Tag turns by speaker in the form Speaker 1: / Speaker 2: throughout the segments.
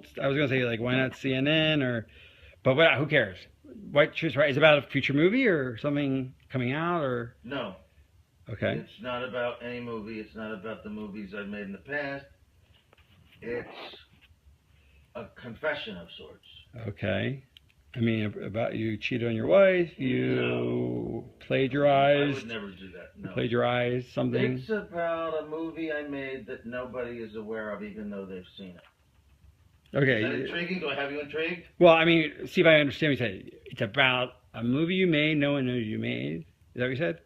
Speaker 1: don't. I was gonna say like, why not CNN or, but what? Who cares? What choose right? Is it about a future movie or something coming out or?
Speaker 2: No.
Speaker 1: Okay.
Speaker 2: It's not about any movie. It's not about the movies I've made in the past. It's a confession of sorts.
Speaker 1: Okay. I mean, about you cheated on your wife, you plagiarized.
Speaker 2: I would never do that. No.
Speaker 1: Plagiarized something.
Speaker 2: It's about a movie I made that nobody is aware of, even though they've seen it.
Speaker 1: Okay.
Speaker 2: Is that intriguing? Do I have you intrigued?
Speaker 1: Well, I mean, see if I understand what you said. It's about a movie you made, no one knows you made. Is that what you said?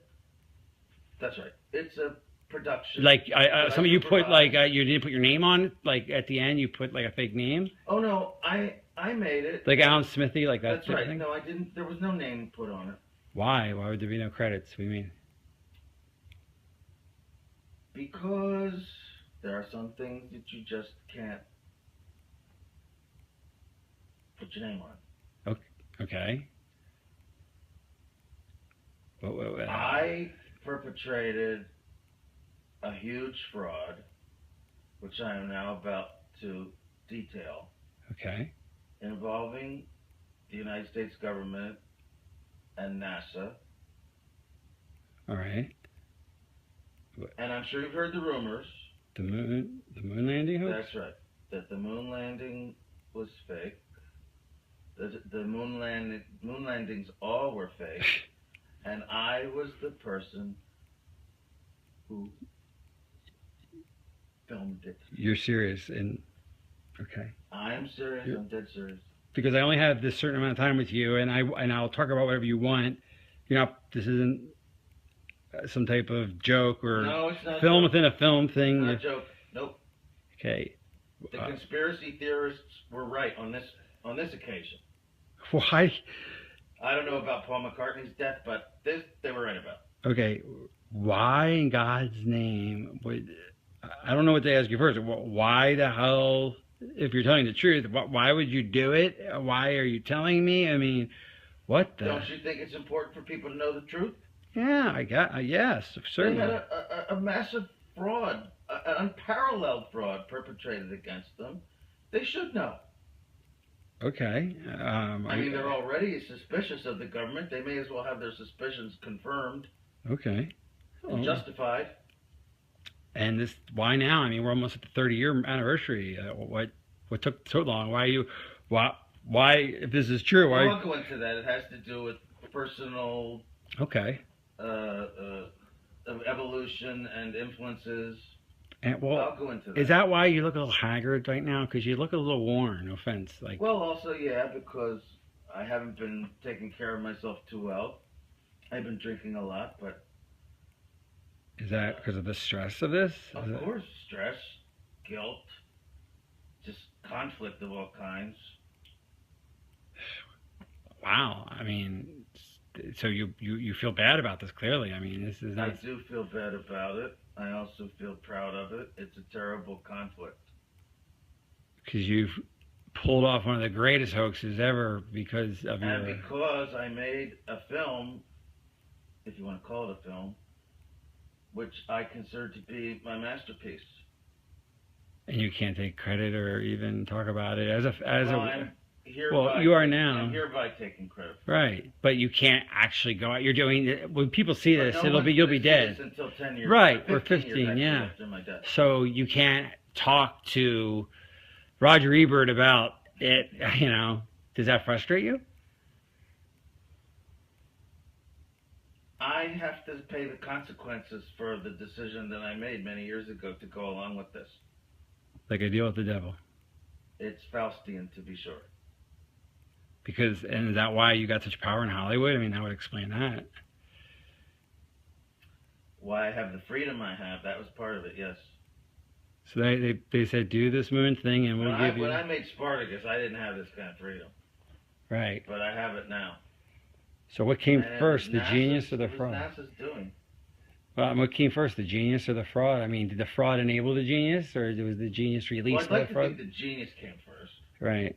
Speaker 2: That's right. It's a production.
Speaker 1: Like, some of you put, like, you didn't put your name on it? Like, at the end, you put, like, a fake name?
Speaker 2: Oh, no. I made it.
Speaker 1: Like Alan Smithy, like that?
Speaker 2: That's right. Thing? No, I didn't. There was no name put on it.
Speaker 1: Why? Why would there be no credits? What do you mean?
Speaker 2: Because there are some things that you just can't put your name on.
Speaker 1: Okay.
Speaker 2: I perpetrated a huge fraud, which I am now about to detail.
Speaker 1: Okay.
Speaker 2: Involving the United States government and NASA.
Speaker 1: All right.
Speaker 2: And I'm sure you've heard the rumors.
Speaker 1: The moon landing hoax?
Speaker 2: That's right. That the moon landing was fake. The moon landings all were fake. And I was the person who filmed it.
Speaker 1: You're serious and okay.
Speaker 2: I'm serious. I'm dead serious.
Speaker 1: Because I only have this certain amount of time with you, and I'll talk about whatever you want. You know, this isn't some type of joke or
Speaker 2: no, it's not
Speaker 1: film within a film thing.
Speaker 2: It's not a joke. Nope.
Speaker 1: Okay.
Speaker 2: The conspiracy theorists were right on this occasion.
Speaker 1: Why?
Speaker 2: I don't know about Paul McCartney's death, but this they were right about.
Speaker 1: Okay. Why in God's name would I don't know what to ask you first. Why the hell, if you're telling the truth, why would you do it? Why are you telling me? I mean, what the?
Speaker 2: Don't you think it's important for people to know the truth?
Speaker 1: Yeah, yes, certainly.
Speaker 2: They had a massive fraud, an unparalleled fraud perpetrated against them. They should know.
Speaker 1: Okay.
Speaker 2: I mean, they're already suspicious of the government. They may as well have their suspicions confirmed.
Speaker 1: Okay.
Speaker 2: And justified.
Speaker 1: And this, why now? I mean, we're almost at the 30-year anniversary. What took so long? Why, if this is true, why?
Speaker 2: Well, I'll go into that. It has to do with personal.
Speaker 1: Okay.
Speaker 2: Evolution and influences.
Speaker 1: And well,
Speaker 2: I'll go into that.
Speaker 1: Is that why you look a little haggard right now? Because you look a little worn. No offense. Like.
Speaker 2: Well, also, yeah, because I haven't been taking care of myself too well. I've been drinking a lot, but.
Speaker 1: Is that because of the stress of this?
Speaker 2: Of course, stress, guilt, just conflict of all kinds.
Speaker 1: Wow, I mean, so you feel bad about this, clearly. I mean, this is not...
Speaker 2: I do feel bad about it. I also feel proud of it. It's a terrible conflict.
Speaker 1: Because you've pulled off one of the greatest hoaxes ever because of
Speaker 2: And because I made a film, if you want to call it a film, which I consider to be my masterpiece. And
Speaker 1: you can't take credit or even talk about it as
Speaker 2: well,
Speaker 1: you are now.
Speaker 2: I'm hereby taking credit.
Speaker 1: Right, but you can't actually go out. You're doing when people see this, you'll be dead.
Speaker 2: Until 10 years.
Speaker 1: Right, or 15, yeah.
Speaker 2: After my death.
Speaker 1: So you can't talk to Roger Ebert about it. You know, does that frustrate you?
Speaker 2: I have to pay the consequences for the decision that I made many years ago to go along with this.
Speaker 1: Like a deal with the devil.
Speaker 2: It's Faustian, to be sure.
Speaker 1: And is that why you got such power in Hollywood? I mean, that would explain that.
Speaker 2: Why I have the freedom I have, that was part of it, yes.
Speaker 1: So they said, do this moon thing and we'll give you...
Speaker 2: When I made Spartacus, I didn't have this kind of freedom.
Speaker 1: Right.
Speaker 2: But I have it now.
Speaker 1: So what came first, the genius or the fraud?
Speaker 2: What was NASA's doing?
Speaker 1: Well, what came first, the genius or the fraud? I mean, did the fraud enable the genius, or was the genius released by the fraud?
Speaker 2: Well, I'd like to think the genius came first.
Speaker 1: Right.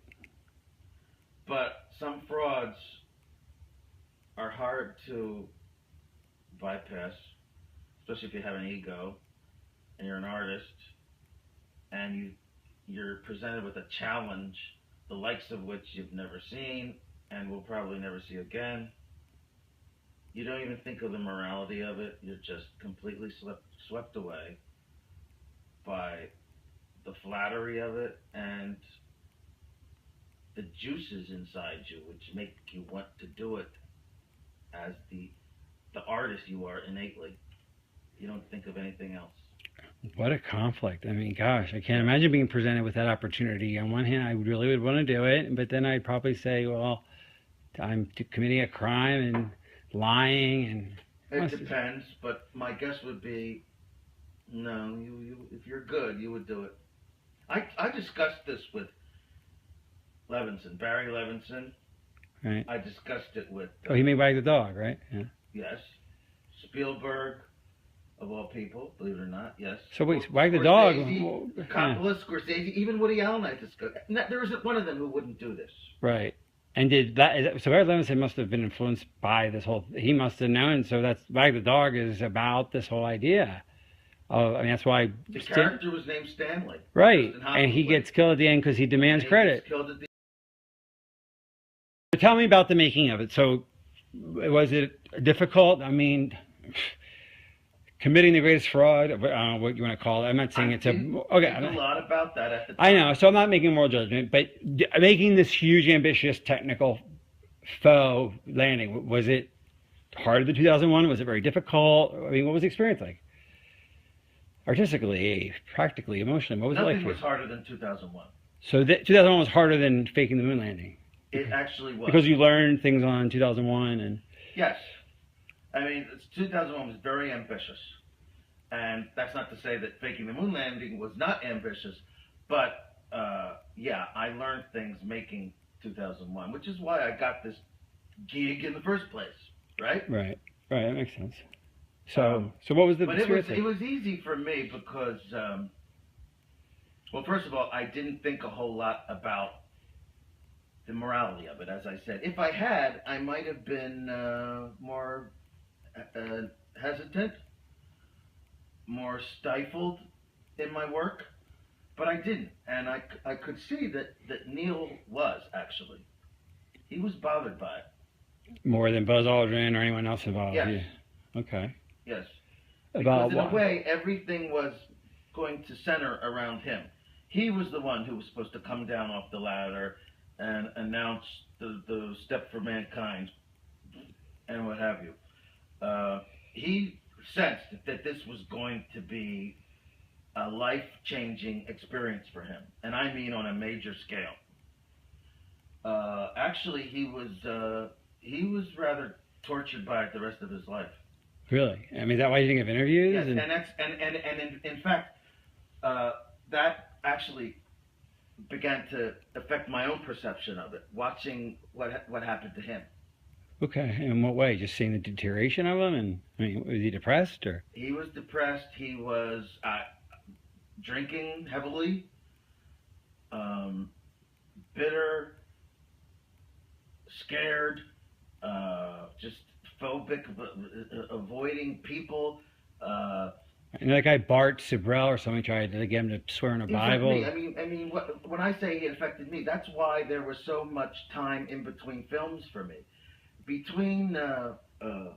Speaker 2: But some frauds are hard to bypass, especially if you have an ego and you're an artist and you you're presented with a challenge, the likes of which you've never seen and will probably never see again. You don't even think of the morality of it. You're just completely swept away by the flattery of it and the juices inside you, which make you want to do it as the artist you are innately. You don't think of anything else.
Speaker 1: What a conflict. I mean, gosh, I can't imagine being presented with that opportunity. On one hand, I really would want to do it, but then I'd probably say, well, I'm committing a crime and lying. And
Speaker 2: it depends, but my guess would be, no, you if you're good, you would do it. I discussed this with Levinson, Barry Levinson.
Speaker 1: Right.
Speaker 2: I discussed it with...
Speaker 1: oh, he made Wag the Dog, right? Yeah.
Speaker 2: Yes. Spielberg, of all people, believe it or not, yes.
Speaker 1: So wait, Wag the Dog...
Speaker 2: Coppola, Scorsese, even Woody Allen I discussed. There isn't one of them who wouldn't do this.
Speaker 1: Right. And so Barry Levinson must have been influenced by this whole... he must have known, so that's... Wag the Dog is about this whole idea. I mean, that's why...
Speaker 2: the character was named Stanley.
Speaker 1: Right. And he gets killed at the end because he demands credit. Tell me about the making of it. So, was it difficult? I mean, committing the greatest fraud, what you want to call it. I'm not saying it's a... okay.
Speaker 2: I know a lot about that at the time.
Speaker 1: I know, so I'm not making moral judgment, but making this huge, ambitious, technical faux landing, was it harder than 2001? Was it very difficult? I mean, what was the experience like? Artistically, practically, emotionally, what was it like for you?
Speaker 2: Nothing was harder than 2001.
Speaker 1: So 2001 was harder than faking the moon landing?
Speaker 2: It actually was.
Speaker 1: Because you learned things on 2001 and...
Speaker 2: yes. I mean, 2001 was very ambitious. And that's not to say that faking the moon landing was not ambitious, but yeah, I learned things making 2001, which is why I got this gig in the first place, right?
Speaker 1: Right, that makes sense. So what was the experience?
Speaker 2: But it was easy for me because, well, first of all, I didn't think a whole lot about the morality of it, as I said. If I had, I might have been more hesitant, more stifled in my work, but I didn't. And I could see that Neil was, actually. He was bothered by it.
Speaker 1: More than Buzz Aldrin or anyone else involved?
Speaker 2: Yes.
Speaker 1: Yeah. Okay.
Speaker 2: Yes.
Speaker 1: About
Speaker 2: because in a way, everything was going to center around him. He was the one who was supposed to come down off the ladder and announce the step for mankind and what have you. He sensed that this was going to be a life-changing experience for him, and I mean on a major scale. Actually, he was rather tortured by it the rest of his life.
Speaker 1: Really? I mean, is that why you think of interviews?
Speaker 2: Yes, and in fact, that actually began to affect my own perception of it, watching what happened to him.
Speaker 1: Okay, in what way? Just seeing the deterioration of him? And I mean, was he depressed or?
Speaker 2: He was depressed. He was drinking heavily, bitter, scared, just phobic, avoiding people.
Speaker 1: And that guy Bart Sibrel or something tried to get him to swear in a Bible.
Speaker 2: I mean, when I say he affected me, that's why there was so much time in between films for me. Between Full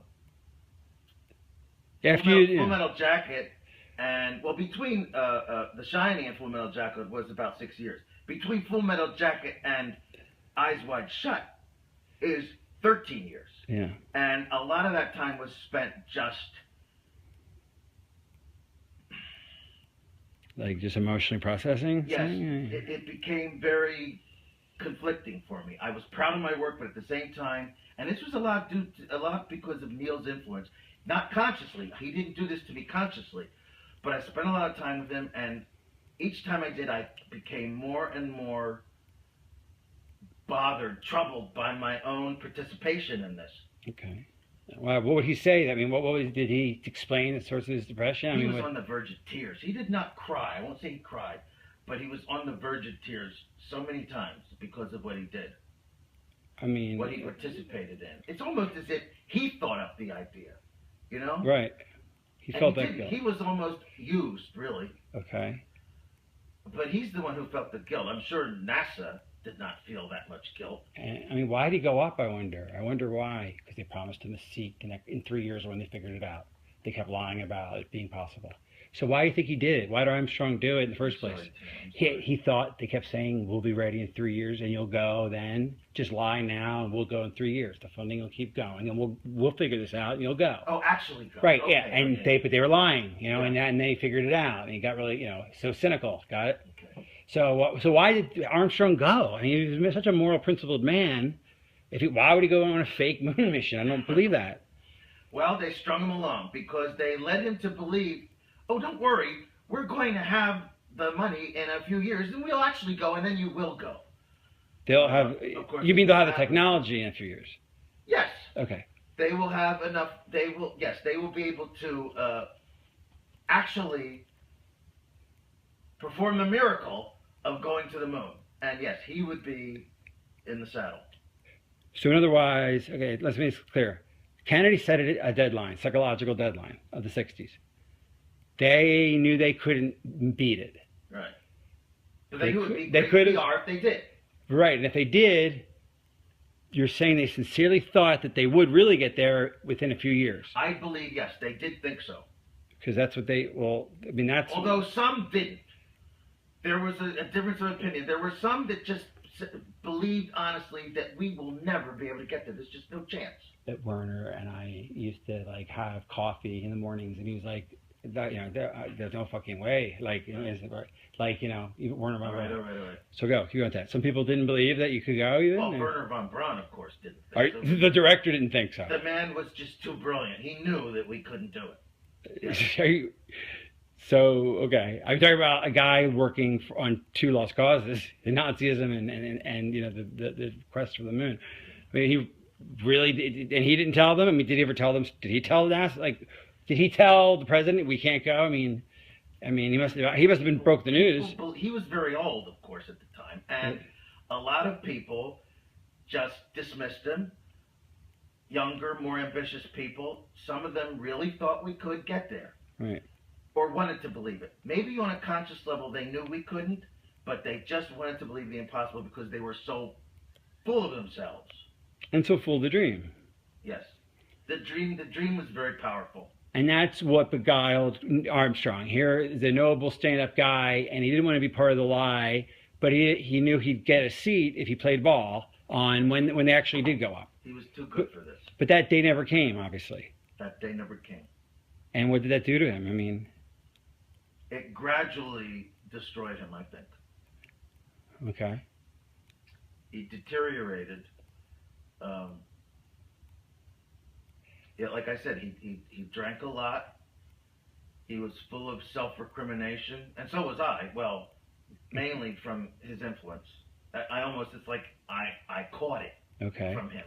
Speaker 2: Metal Jacket and, well, between The Shining and Full Metal Jacket was about 6 years. Between Full Metal Jacket and Eyes Wide Shut is 13 years.
Speaker 1: Yeah.
Speaker 2: And a lot of that time was spent just...
Speaker 1: like just emotionally processing?
Speaker 2: Yes. It became very conflicting for me. I was proud of my work, but at the same time, and this was a lot because of Neil's influence. Not consciously. He didn't do this to me consciously. But I spent a lot of time with him, and each time I did, I became more and more bothered, troubled by my own participation in this.
Speaker 1: Okay. Well, what would he say? I mean, did he explain the source of his depression?
Speaker 2: He was on the verge of tears. He did not cry. I won't say he cried, but he was on the verge of tears so many times because of what he did.
Speaker 1: I mean...
Speaker 2: what he participated in. It's almost as if he thought up the idea, you know?
Speaker 1: Right. He felt that guilt.
Speaker 2: He was almost used, really.
Speaker 1: Okay.
Speaker 2: But he's the one who felt the guilt. I'm sure NASA did not feel that much guilt.
Speaker 1: And, I mean, why did he go up, I wonder? I wonder why. Because they promised him a seat in 3 years when they figured it out. They kept lying about it being possible. So why do you think he did it? Why did Armstrong do it in the first place? He thought, they kept saying, we'll be ready in 3 years and you'll go then. Just lie now and we'll go in 3 years. The funding will keep going and we'll figure this out and you'll go.
Speaker 2: Oh, actually go.
Speaker 1: Right,
Speaker 2: okay,
Speaker 1: yeah. And
Speaker 2: okay.
Speaker 1: but they were lying, you know,
Speaker 2: Yeah.
Speaker 1: and they figured it out. And he got really, you know, so cynical. Got it?
Speaker 2: Okay.
Speaker 1: So why did Armstrong go? I mean, he was such a moral, principled man. Why would he go on a fake moon mission? I don't believe that.
Speaker 2: Well, they strung him along because they led him to believe, oh, don't worry, we're going to have the money in a few years, and we'll actually go, and then you will go.
Speaker 1: They'll have.
Speaker 2: Of course,
Speaker 1: You mean they'll have the technology in a few years?
Speaker 2: Yes.
Speaker 1: Okay.
Speaker 2: They will have enough. They will. Yes, they will be able to actually perform the miracle of going to the moon. And yes, he would be in the saddle.
Speaker 1: So, in other words, okay, let's make this clear. Kennedy set a deadline, psychological deadline of the 60s. They knew they couldn't beat it.
Speaker 2: Right. But
Speaker 1: They
Speaker 2: would
Speaker 1: could-
Speaker 2: be
Speaker 1: they
Speaker 2: great
Speaker 1: could-
Speaker 2: PR if they did.
Speaker 1: Right, and if they did, you're saying they sincerely thought that they would really get there within a few years.
Speaker 2: I believe, yes, they did think so.
Speaker 1: Because that's what they, well, I mean, that's...
Speaker 2: Although some didn't. There was a difference of opinion. There were some that just believed honestly that we will never be able to get there. There's just no chance.
Speaker 1: That Werner and I used to, like, have coffee in the mornings, and he was like, there's no fucking way. Like, you know, even Werner
Speaker 2: All
Speaker 1: von Braun.
Speaker 2: right.
Speaker 1: So go, you got that. Some people didn't believe that you could go even?
Speaker 2: Well,
Speaker 1: or-
Speaker 2: Werner von Braun, of course, didn't think so.
Speaker 1: The director didn't think so.
Speaker 2: The man was just too brilliant. He knew that we couldn't do it. Yeah.
Speaker 1: So, okay. I'm talking about a guy working on two lost causes, the Nazism and you know, the quest for the moon. I mean, he really did, and he didn't tell them? I mean, did he ever tell them? Did he tell NASA? Like, did he tell the president we can't go? I mean, he must have been broke the news.
Speaker 2: Well, he was very old, of course, at the time, and a lot of people just dismissed him. Younger, more ambitious people, some of them really thought we could get there.
Speaker 1: Right.
Speaker 2: Or wanted to believe it. Maybe on a conscious level they knew we couldn't, but they just wanted to believe the impossible because they were so full of themselves.
Speaker 1: And so full of the dream.
Speaker 2: Yes. The dream was very powerful.
Speaker 1: And that's what beguiled Armstrong. Here, the noble stand-up guy, and he didn't want to be part of the lie, but he knew he'd get a seat if he played ball on when they actually did go up.
Speaker 2: He was too good for this.
Speaker 1: But that day never came, obviously.
Speaker 2: That day never came.
Speaker 1: And what did that do to him? I mean...
Speaker 2: It gradually destroyed him, I think.
Speaker 1: Okay.
Speaker 2: He deteriorated. Yeah, like I said, he drank a lot. He was full of self-recrimination, and so was I. Well, mainly from his influence. It's like I caught it from him.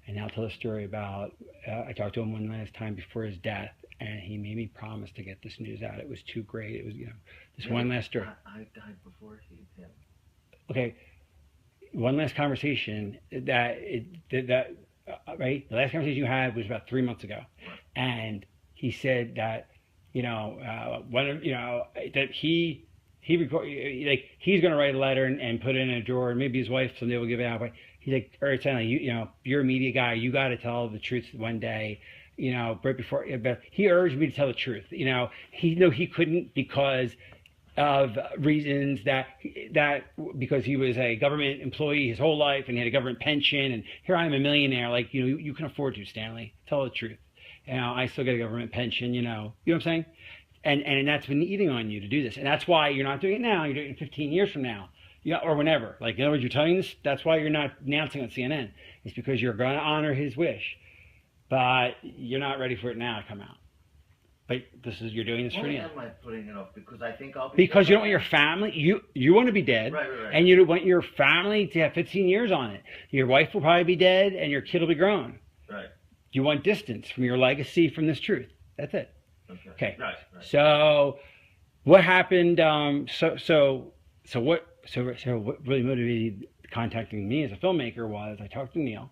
Speaker 1: And now tell the story about, I talked to him one last time before his death, and he made me promise to get this news out. It was too great. It was, this one last story.
Speaker 2: I died before him.
Speaker 1: Okay, one last conversation right? The last conversation you had was about 3 months ago.
Speaker 2: Right.
Speaker 1: And he said that, that he's going to write a letter and put it in a drawer, and maybe his wife someday will give it out. But he's like, all right, Stanley, you're a media guy. You got to tell the truth one day. Right before. But he urged me to tell the truth. He knew he couldn't because of reasons because he was a government employee his whole life and he had a government pension, and here I am a millionaire. Like, you can afford to, Stanley. Tell the truth. I still get a government pension. You know what I'm saying? And that's been eating on you to do this, and that's why you're not doing it now. You're doing it 15 years from now, or whenever. Like, in other words, you're telling this. That's why you're not announcing on CNN. It's because you're going to honor his wish, but you're not ready for it now to come out. But you're doing this for
Speaker 2: Why
Speaker 1: you.
Speaker 2: am I putting it off? Because I think I'll be.
Speaker 1: Because you don't want your family. You want to be dead,
Speaker 2: Right.
Speaker 1: and you want your family to have 15 years on it. Your wife will probably be dead, and your kid will be grown.
Speaker 2: Right.
Speaker 1: You want distance from your legacy, from this truth. That's it. Okay.
Speaker 2: Right.
Speaker 1: So, what happened? So what really motivated contacting me as a filmmaker was I talked to Neil,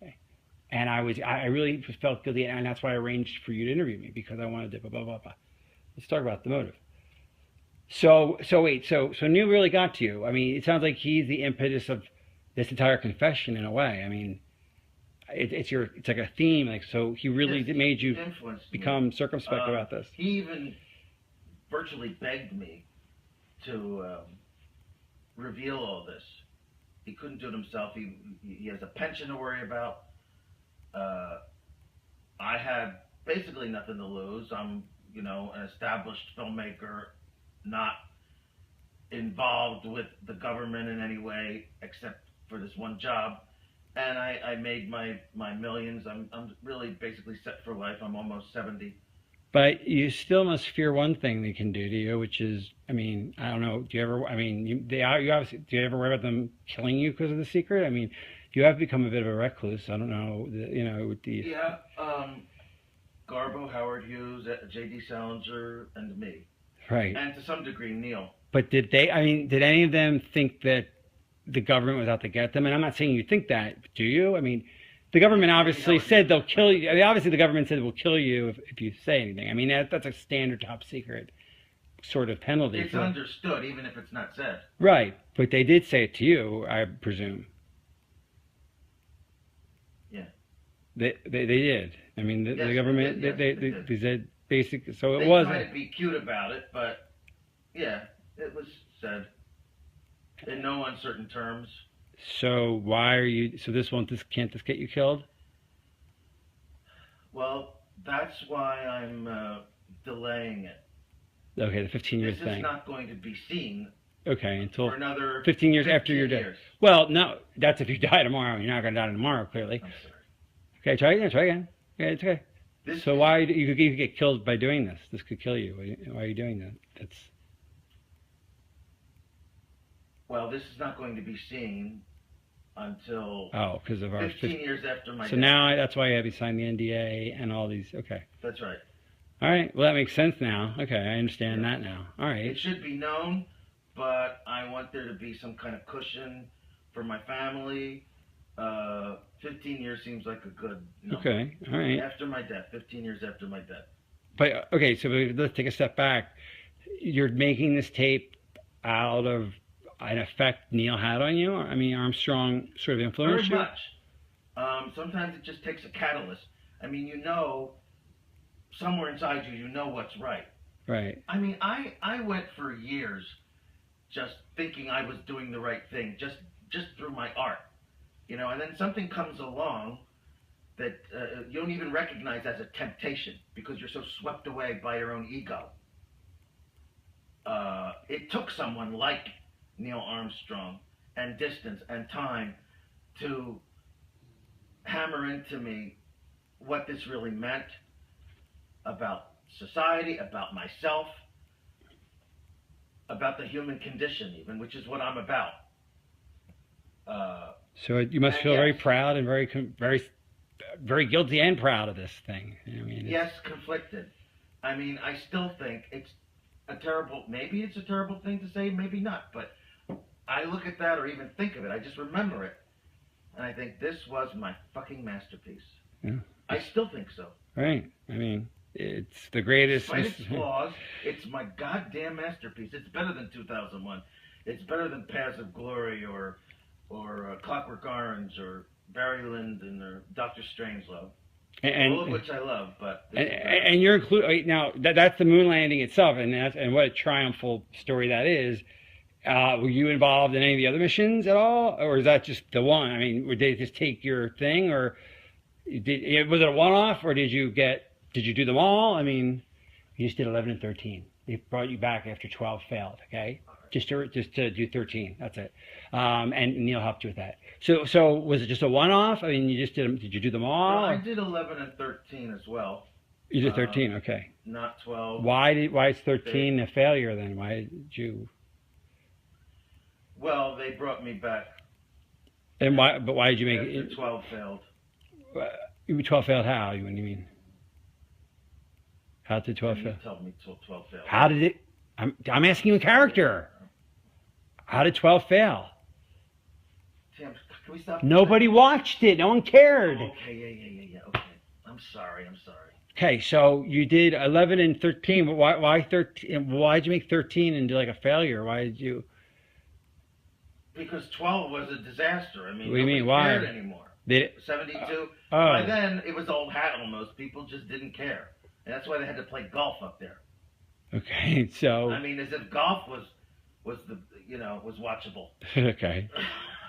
Speaker 1: okay, and I really felt guilty, and that's why I arranged for you to interview me, because I wanted to blah blah blah blah. Let's talk about the motive. So wait, so Neil really got to you. I mean, it sounds like he's the impetus of this entire confession in a way. I mean, it's like a theme. Like, so he really
Speaker 2: Yes,
Speaker 1: made you
Speaker 2: influenced
Speaker 1: become
Speaker 2: me.
Speaker 1: circumspect about this.
Speaker 2: He even virtually begged me to reveal all this. He couldn't do it himself. He has a pension to worry about. I had basically nothing to lose. I'm, an established filmmaker, not involved with the government in any way except for this one job. And I made my millions. I'm really basically set for life. I'm almost 70.
Speaker 1: But you still must fear one thing they can do to you, which is, I mean, I don't know. Do you ever? I mean, you obviously. Do you ever worry about them killing you because of the secret? I mean, you have become a bit of a recluse. I don't know. With these.
Speaker 2: Yeah. Garbo, Howard Hughes, J.D. Salinger, and me.
Speaker 1: Right.
Speaker 2: And to some degree, Neil.
Speaker 1: But did they? I mean, did any of them think that the government was out to get them? And I'm not saying you think that. Do you? I mean. The government obviously said they'll kill you. I mean, obviously, the government said we'll kill you if you say anything. I mean, that's a standard top secret sort of penalty.
Speaker 2: It's understood, even if it's not said.
Speaker 1: Right, but they did say it to you, I presume.
Speaker 2: Yeah.
Speaker 1: They did. I mean, the government they said basic. So it
Speaker 2: they
Speaker 1: wasn't.
Speaker 2: They tried to be cute about it, but yeah, it was said in no uncertain terms.
Speaker 1: So why are you? So can't this get you killed?
Speaker 2: Well, that's why I'm delaying it.
Speaker 1: Okay, the 15 years
Speaker 2: thing.
Speaker 1: This
Speaker 2: is not going to be seen.
Speaker 1: Okay, until
Speaker 2: for another
Speaker 1: 15 years after you're dead. Well, no, that's if you die tomorrow. You're not going to die tomorrow, clearly.
Speaker 2: I'm sorry.
Speaker 1: Okay, try again. Try again. Okay, it's okay. So why you could get killed by doing this? This could kill you. Why are you doing that? That's.
Speaker 2: Well, this is not going to be seen until
Speaker 1: because of our
Speaker 2: 15 years after my death.
Speaker 1: So now that's why you have to sign the NDA and all these. Okay.
Speaker 2: That's right.
Speaker 1: All right. Well, that makes sense now. Okay, I understand that now. All right.
Speaker 2: It should be known, but I want there to be some kind of cushion for my family. 15 years seems like a good number.
Speaker 1: Okay. All right.
Speaker 2: After my death, 15 years after my death.
Speaker 1: But okay, so let's take a step back. You're making this tape out of an effect Neil had on you? I mean, Armstrong sort of influenced you?
Speaker 2: Very much. Sometimes it just takes a catalyst. I mean, somewhere inside you know what's right.
Speaker 1: Right.
Speaker 2: I mean, I went for years just thinking I was doing the right thing, just through my art. And then something comes along that you don't even recognize as a temptation because you're so swept away by your own ego. It took someone like Neil Armstrong and distance and time to hammer into me what this really meant about society, about myself, about the human condition even, which is what I'm about.
Speaker 1: So you must feel very proud and very guilty and proud of this thing. I mean,
Speaker 2: yes, conflicted. I mean, I still think maybe it's a terrible thing to say, maybe not, but I look at that or even think of it, I just remember it, and I think this was my fucking masterpiece.
Speaker 1: Yeah.
Speaker 2: I still think so.
Speaker 1: Right. I mean, it's the greatest.
Speaker 2: Despite its flaws, it's my goddamn masterpiece. It's better than 2001. It's better than Paths of Glory or Clockwork Orange or Barry Lyndon or Dr. Strangelove. All of which I love, but
Speaker 1: and you're included now. That's the moon landing itself, and what a triumphal story that is. Were you involved in any of the other missions at all, or is that just the one? I mean, did they just take your thing, or was it a one-off, or did you do them all? I mean, you just did 11 and 13. They brought you back after 12 failed. Okay, just to do 13. That's it. And Neil helped you with that. So was it just a one-off? I mean, you just did you do them all?
Speaker 2: No, I did 11 and 13 as well.
Speaker 1: You did 13, okay.
Speaker 2: Not 12.
Speaker 1: Why is 13 a failure then? Why did you?
Speaker 2: Well, they brought me back.
Speaker 1: And why? But why did you make it?
Speaker 2: 12 failed.
Speaker 1: 12 failed how? What do you mean? How did 12 fail?
Speaker 2: You told me 12 failed.
Speaker 1: How did it? I'm asking you a character. How did 12 fail?
Speaker 2: Tim, can we stop?
Speaker 1: Nobody watched it. No one cared.
Speaker 2: Oh, okay, yeah. Okay. I'm sorry.
Speaker 1: Okay, so you did 11 and 13, but why 13? Why did you make 13 and do like a failure? Why did you?
Speaker 2: Because 12 was a disaster. I mean,
Speaker 1: What do you
Speaker 2: nobody
Speaker 1: mean? Why?
Speaker 2: cared anymore.
Speaker 1: Did it?
Speaker 2: 72.
Speaker 1: Oh.
Speaker 2: By then, it was old hat almost. People just didn't care. And that's why they had to play golf up there.
Speaker 1: Okay, so.
Speaker 2: I mean, as if golf was the, you know, was watchable.
Speaker 1: Okay.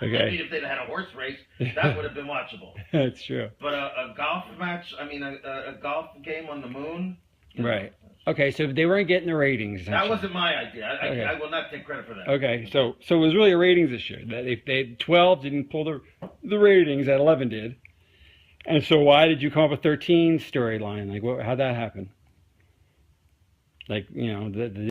Speaker 1: Okay.
Speaker 2: I mean, if they'd had a horse race, that would have been watchable.
Speaker 1: That's true.
Speaker 2: But a golf match, I mean, a golf game on the moon.
Speaker 1: Right. Okay, so they weren't getting the ratings.
Speaker 2: That wasn't my idea.
Speaker 1: Okay.
Speaker 2: I will not take credit for that.
Speaker 1: Okay, so it was really a ratings issue. That if they 12 didn't pull the ratings that 11 did, and so why did you come up with 13 storyline? Like, how'd that happen? Like, you know, the